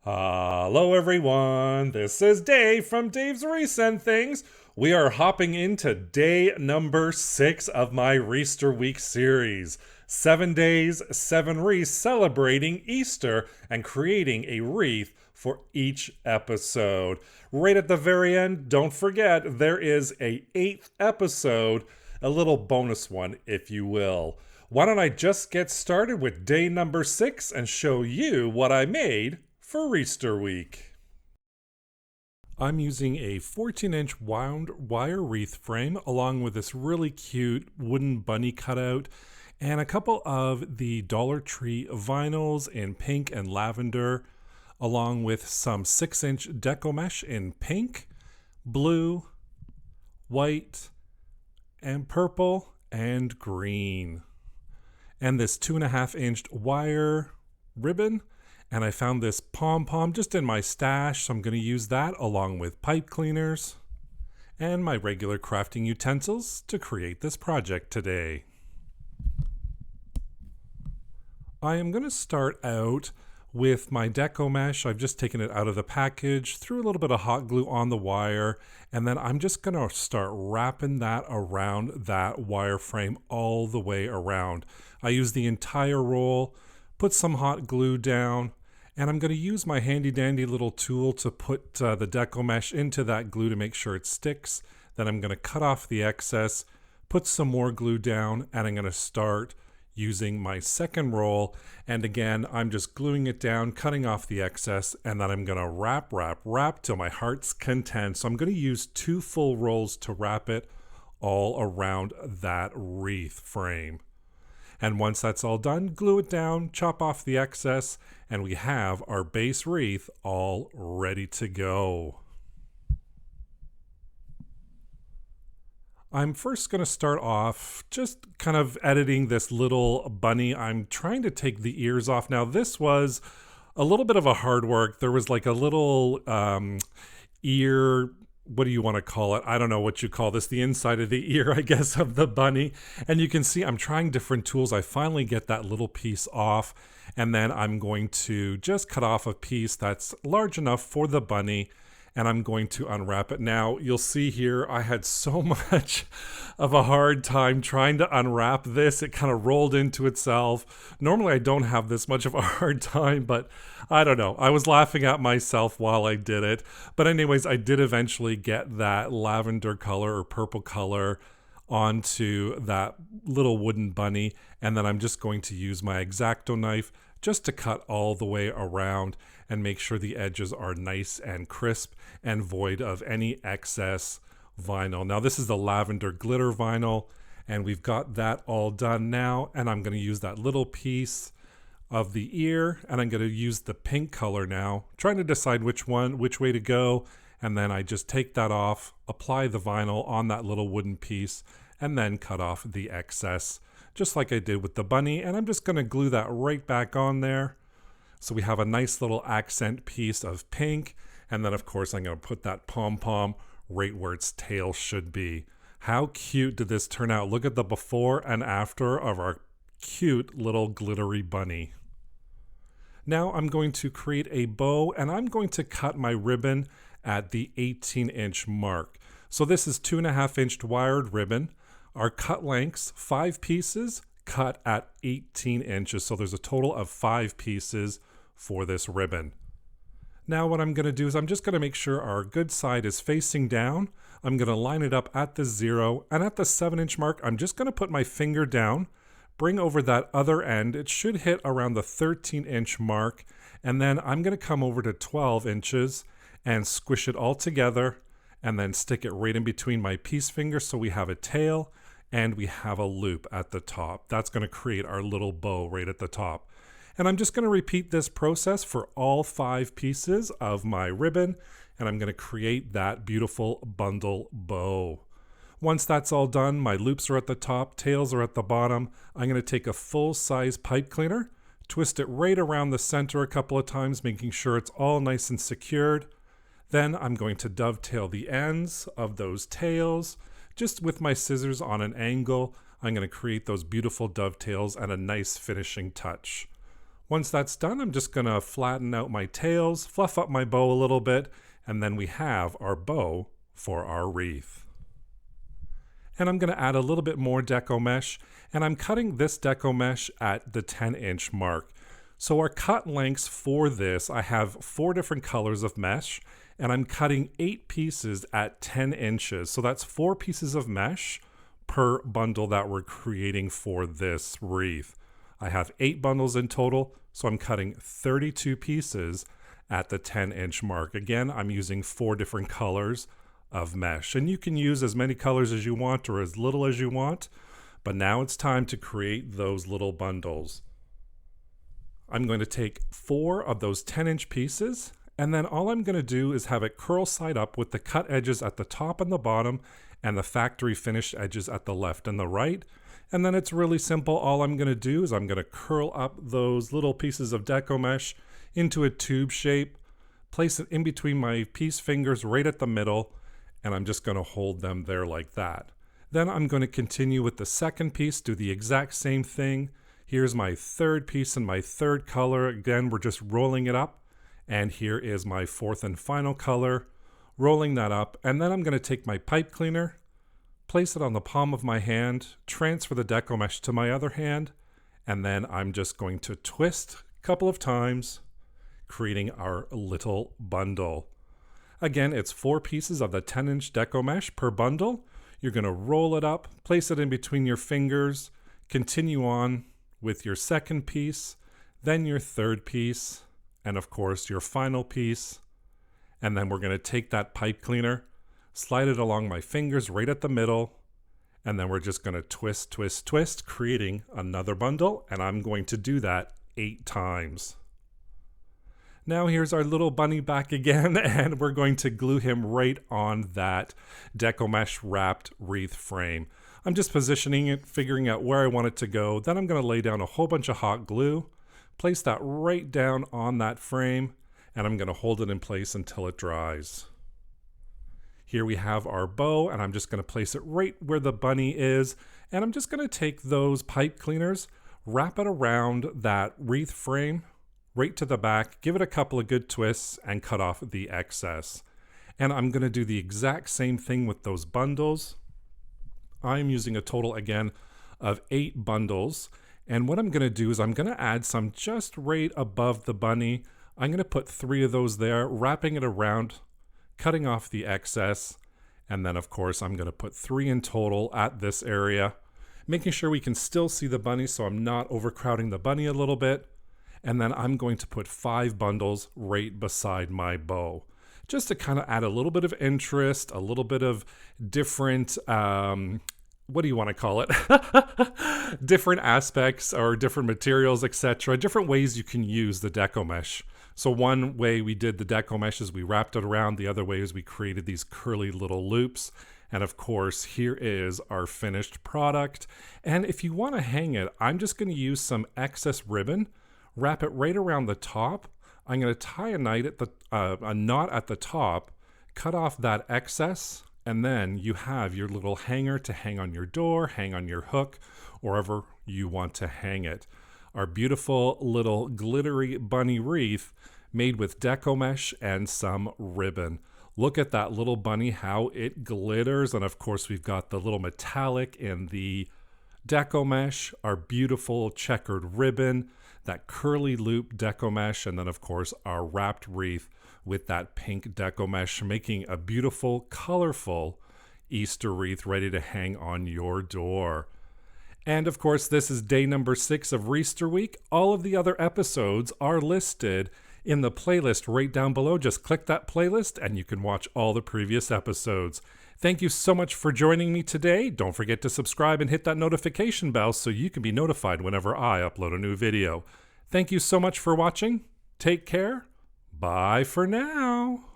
Hello everyone, this is Dave from Dave's Wreaths and Things. We are hopping into day number 6 of my Wreathster Week series. 7 days, 7 wreaths celebrating Easter and creating a wreath for each episode. Right at the very end, don't forget, there is a 8th episode, a little bonus one if you will. Why don't I just get started with day number 6 and show you what I made for Wreathster Week. I'm using a 14-inch wound wire wreath frame along with this really cute wooden bunny cutout and a couple of the Dollar Tree vinyls in pink and lavender, along with some 6-inch Deco mesh in pink, blue, white, and purple and green. And this 2.5-inch wire ribbon. And I found this pom-pom just in my stash, so I'm going to use that along with pipe cleaners and my regular crafting utensils to create this project today. I am going to start out with my Deco mesh. I've just taken it out of the package, threw a little bit of hot glue on the wire, and then I'm just going to start wrapping that around that wire frame all the way around. I use the entire roll, put some hot glue down, and I'm going to use my handy dandy little tool to put the Deco mesh into that glue to make sure it sticks. Then I'm going to cut off the excess, put some more glue down, and I'm going to start using my second roll. And again, I'm just gluing it down, cutting off the excess, and then I'm going to wrap till my heart's content. So I'm going to use 2 full rolls to wrap it all around that wreath frame. And once that's all done, glue it down, chop off the excess, and we have our base wreath all ready to go. I'm first going to start off just kind of editing this little bunny. I'm trying to take the ears off. Now this was a little bit of a hard work. There was like a little ear, what do you want to call it? I don't know what you call this, the inside of the ear, I guess, of the bunny. And you can see I'm trying different tools. I finally get that little piece off, and then I'm going to just cut off a piece that's large enough for the bunny, and I'm going to unwrap it. Now, you'll see here, I had so much of a hard time trying to unwrap this. It kind of rolled into itself. Normally, I don't have this much of a hard time, but I don't know. I was laughing at myself while I did it. But anyways, I did eventually get that lavender color or purple color onto that little wooden bunny. And then I'm just going to use my X-Acto knife just to cut all the way around and make sure the edges are nice and crisp and void of any excess vinyl. Now this is the lavender glitter vinyl, and we've got that all done now, and I'm going to use that little piece of the ear, and I'm going to use the pink color now, trying to decide which way to go, and then I just take that off, apply the vinyl on that little wooden piece, and then cut off the excess, just like I did with the bunny, and I'm just going to glue that right back on there. So we have a nice little accent piece of pink, and then of course I'm going to put that pom-pom right where its tail should be. How cute did this turn out? Look at the before and after of our cute little glittery bunny. Now I'm going to create a bow, and I'm going to cut my ribbon at the 18-inch mark. So this is 2.5-inch wired ribbon. Our cut lengths, 5 pieces, cut at 18 inches. So there's a total of 5 pieces for this ribbon. Now what I'm going to do is I'm just going to make sure our good side is facing down. I'm going to line it up at the 0, and at the 7-inch mark, I'm just going to put my finger down, bring over that other end. It should hit around the 13-inch mark, and then I'm going to come over to 12 inches and squish it all together, and then stick it right in between my piece fingers so we have a tail and we have a loop at the top. That's going to create our little bow right at the top. And I'm just going to repeat this process for all 5 pieces of my ribbon, and I'm going to create that beautiful bundle bow. Once that's all done, my loops are at the top, tails are at the bottom. I'm going to take a full-size pipe cleaner, twist it right around the center a couple of times, making sure it's all nice and secured. Then I'm going to dovetail the ends of those tails, just with my scissors on an angle. I'm going to create those beautiful dovetails and a nice finishing touch. Once that's done, I'm just going to flatten out my tails, fluff up my bow a little bit, and then we have our bow for our wreath. And I'm going to add a little bit more deco mesh, and I'm cutting this deco mesh at the 10-inch mark. So our cut lengths for this, I have 4 different colors of mesh, and I'm cutting 8 pieces at 10 inches. So that's 4 pieces of mesh per bundle that we're creating for this wreath. I have 8 bundles in total, so I'm cutting 32 pieces at the 10-inch mark. Again, I'm using 4 different colors of mesh, and you can use as many colors as you want or as little as you want, but now it's time to create those little bundles. I'm going to take 4 of those 10-inch pieces, and then all I'm going to do is have it curl side up with the cut edges at the top and the bottom and the factory finished edges at the left and the right. And then it's really simple. All I'm going to do is I'm going to curl up those little pieces of deco mesh into a tube shape, place it in between my piece fingers right at the middle, and I'm just going to hold them there like that. Then I'm going to continue with the second piece, do the exact same thing. Here's my third piece in my third color. Again, we're just rolling it up. And here is my fourth and final color, rolling that up. And then I'm going to take my pipe cleaner, place it on the palm of my hand, transfer the deco mesh to my other hand, and then I'm just going to twist a couple of times, creating our little bundle. Again, it's 4 pieces of the 10-inch deco mesh per bundle. You're going to roll it up, place it in between your fingers, continue on with your second piece, then your third piece, and of course your final piece. And then we're going to take that pipe cleaner, slide it along my fingers right at the middle, and then we're just going to twist, twist, twist, creating another bundle, and I'm going to do that 8 times. Now here's our little bunny back again, and we're going to glue him right on that deco mesh wrapped wreath frame. I'm just positioning it, figuring out where I want it to go. Then I'm going to lay down a whole bunch of hot glue, place that right down on that frame, and I'm going to hold it in place until it dries. Here we have our bow, and I'm just going to place it right where the bunny is, and I'm just going to take those pipe cleaners, wrap it around that wreath frame, right to the back, give it a couple of good twists, and cut off the excess. And I'm going to do the exact same thing with those bundles. I'm using a total, again, of 8 bundles. And what I'm going to do is I'm going to add some just right above the bunny. I'm going to put 3 of those there, wrapping it around, cutting off the excess. And then, of course, I'm going to put 3 in total at this area, making sure we can still see the bunny so I'm not overcrowding the bunny a little bit. And then I'm going to put 5 bundles right beside my bow, just to kind of add a little bit of interest, a little bit of different, what do you want to call it? Different aspects or different materials, etc. Different ways you can use the deco mesh. So one way we did the deco mesh is we wrapped it around. The other way is we created these curly little loops. And of course, here is our finished product. And if you want to hang it, I'm just going to use some excess ribbon, wrap it right around the top. I'm going to tie a knot at the top, cut off that excess, and then you have your little hanger to hang on your door, hang on your hook, wherever you want to hang it. Our beautiful little glittery bunny wreath made with deco mesh and some ribbon. Look at that little bunny, how it glitters. And of course, we've got the little metallic in the deco mesh, our beautiful checkered ribbon, that curly loop deco mesh, and then of course our wrapped wreath with that pink deco mesh, making a beautiful, colorful Easter wreath ready to hang on your door. And of course, this is day number 6 of Wreathster week. All of the other episodes are listed in the playlist right down below. Just click that playlist and you can watch all the previous episodes. Thank you so much for joining me today. Don't forget to subscribe and hit that notification bell so you can be notified whenever I upload a new video. Thank you so much for watching. Take care. Bye for now.